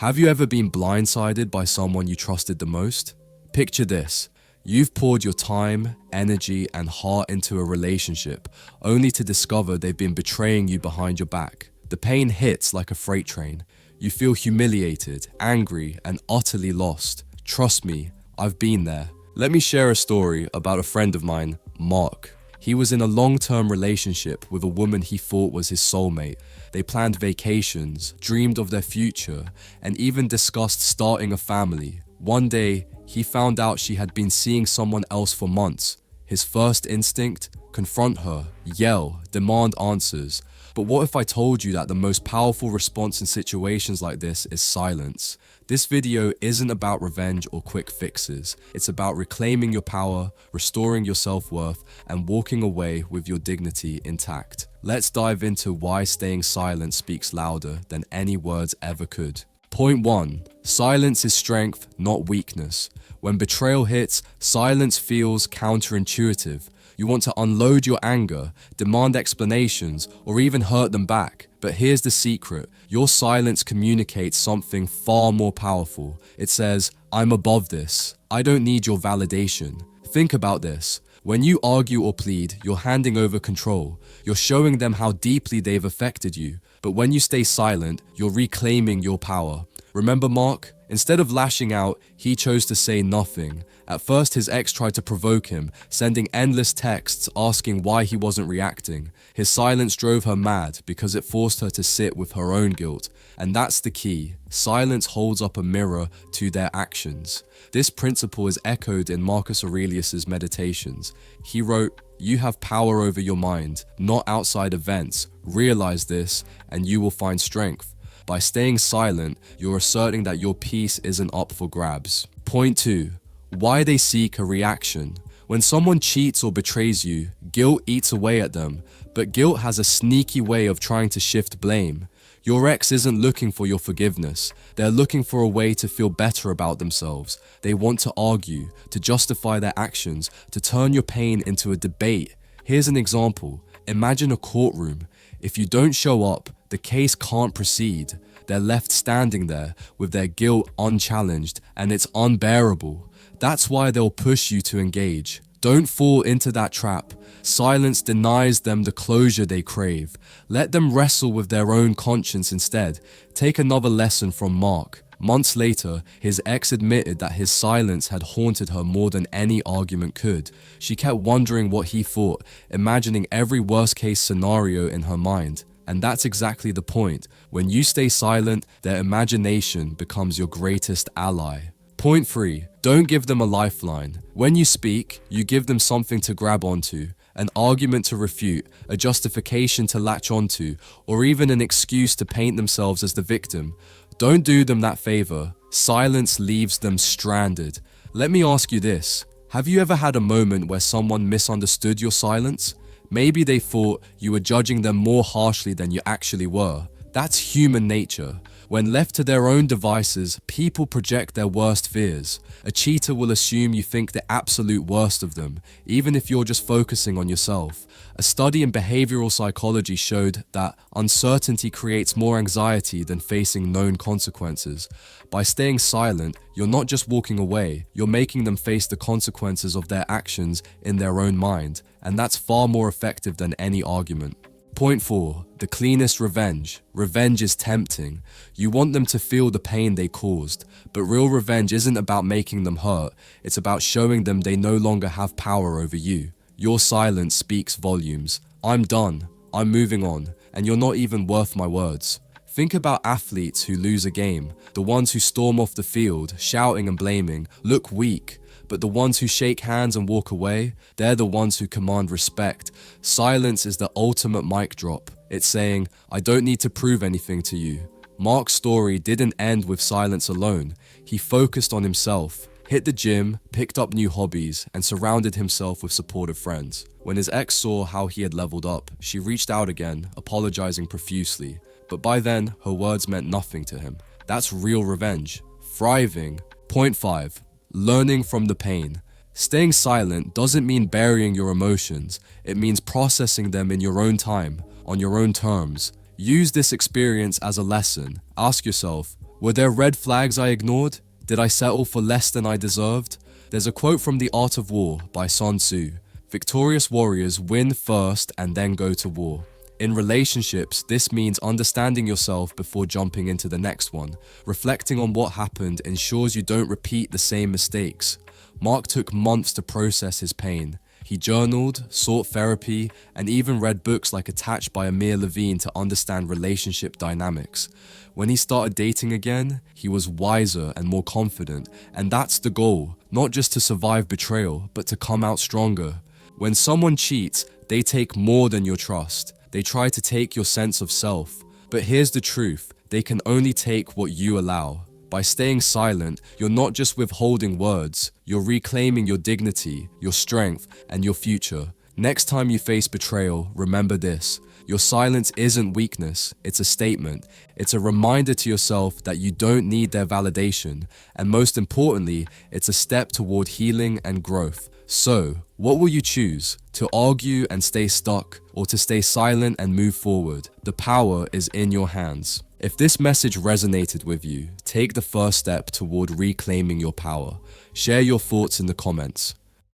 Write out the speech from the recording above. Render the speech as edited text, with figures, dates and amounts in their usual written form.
Have you ever been blindsided by someone you trusted the most? Picture this. You've poured your time, energy, and heart into a relationship, only to discover they've been betraying you behind your back. The pain hits like a freight train. You feel humiliated, angry, and utterly lost. Trust me, I've been there. Let me share a story about a friend of mine, Mark. He was in a long-term relationship with a woman he thought was his soulmate. They planned vacations, dreamed of their future, and even discussed starting a family. One day, he found out she had been seeing someone else for months. His first instinct? Confront her, yell, demand answers. But what if I told you that the most powerful response in situations like this is silence? This video isn't about revenge or quick fixes. It's about reclaiming your power, restoring your self-worth, and walking away with your dignity intact. Let's dive into why staying silent speaks louder than any words ever could. Point 1. Silence is strength, not weakness. When betrayal hits, silence feels counterintuitive. You want to unload your anger, demand explanations, or even hurt them back. But here's the secret. Your silence communicates something far more powerful. It says, I'm above this. I don't need your validation. Think about this. When you argue or plead, you're handing over control. You're showing them how deeply they've affected you. But when you stay silent, you're reclaiming your power. Remember Mark? Instead of lashing out, he chose to say nothing. At first, his ex tried to provoke him, sending endless texts asking why he wasn't reacting. His silence drove her mad because it forced her to sit with her own guilt. And that's the key. Silence holds up a mirror to their actions. This principle is echoed in Marcus Aurelius's Meditations. He wrote, "You have power over your mind, not outside events. Realize this, and you will find strength." By staying silent, you're asserting that your peace isn't up for grabs. Point 2. Why they seek a reaction. When someone cheats or betrays you, guilt eats away at them, but guilt has a sneaky way of trying to shift blame. Your ex isn't looking for your forgiveness. They're looking for a way to feel better about themselves. They want to argue, to justify their actions, to turn your pain into a debate. Here's an example. Imagine a courtroom. If you don't show up, the case can't proceed. They're left standing there with their guilt unchallenged, and it's unbearable. That's why they'll push you to engage. Don't fall into that trap. Silence denies them the closure they crave. Let them wrestle with their own conscience instead. Take another lesson from Mark. Months later, his ex admitted that his silence had haunted her more than any argument could. She kept wondering what he thought, imagining every worst-case scenario in her mind. And that's exactly the point. When you stay silent, their imagination becomes your greatest ally. Point 3. Don't give them a lifeline. When you speak, you give them something to grab onto, an argument to refute, a justification to latch onto, or even an excuse to paint themselves as the victim. Don't do them that favor. Silence leaves them stranded. Let me ask you this. Have you ever had a moment where someone misunderstood your silence? Maybe they thought you were judging them more harshly than you actually were. That's human nature. When left to their own devices, people project their worst fears. A cheater will assume you think the absolute worst of them, even if you're just focusing on yourself. A study in behavioral psychology showed that uncertainty creates more anxiety than facing known consequences. By staying silent, you're not just walking away, you're making them face the consequences of their actions in their own mind, and that's far more effective than any argument. Point 4. The cleanest revenge. Revenge is tempting. You want them to feel the pain they caused, but real revenge isn't about making them hurt. It's about showing them they no longer have power over you. Your silence speaks volumes. I'm done. I'm moving on, and you're not even worth my words. Think about athletes who lose a game. The ones who storm off the field, shouting and blaming, look weak. But the ones who shake hands and walk away, they're the ones who command respect. Silence is the ultimate mic drop. It's saying, I don't need to prove anything to you. Mark's story didn't end with silence alone. He focused on himself, hit the gym, picked up new hobbies, and surrounded himself with supportive friends. When his ex saw how he had leveled up, she reached out again, apologizing profusely. But by then, her words meant nothing to him. That's real revenge. Thriving. Point 5. Learning from the pain. Staying silent doesn't mean burying your emotions. It means processing them in your own time, on your own terms. Use this experience as a lesson. Ask yourself, Were there red flags I ignored? Did I settle for less than I deserved? There's a quote from The Art of War by Sun Tzu. Victorious warriors win first and then go to war. In relationships, this means understanding yourself before jumping into the next one. Reflecting on what happened ensures you don't repeat the same mistakes. Mark took months to process his pain. He journaled, sought therapy, and even read books like Attached by Amir Levine to understand relationship dynamics. When he started dating again, he was wiser and more confident, and that's the goal, not just to survive betrayal, but to come out stronger. When someone cheats, they take more than your trust. They try to take your sense of self. But here's the truth, they can only take what you allow. By staying silent, you're not just withholding words, you're reclaiming your dignity, your strength, and your future. Next time you face betrayal, remember this. Your silence isn't weakness, it's a statement. It's a reminder to yourself that you don't need their validation. And most importantly, it's a step toward healing and growth. So, what will you choose? To argue and stay stuck, or to stay silent and move forward? The power is in your hands. If this message resonated with you, take the first step toward reclaiming your power. Share your thoughts in the comments.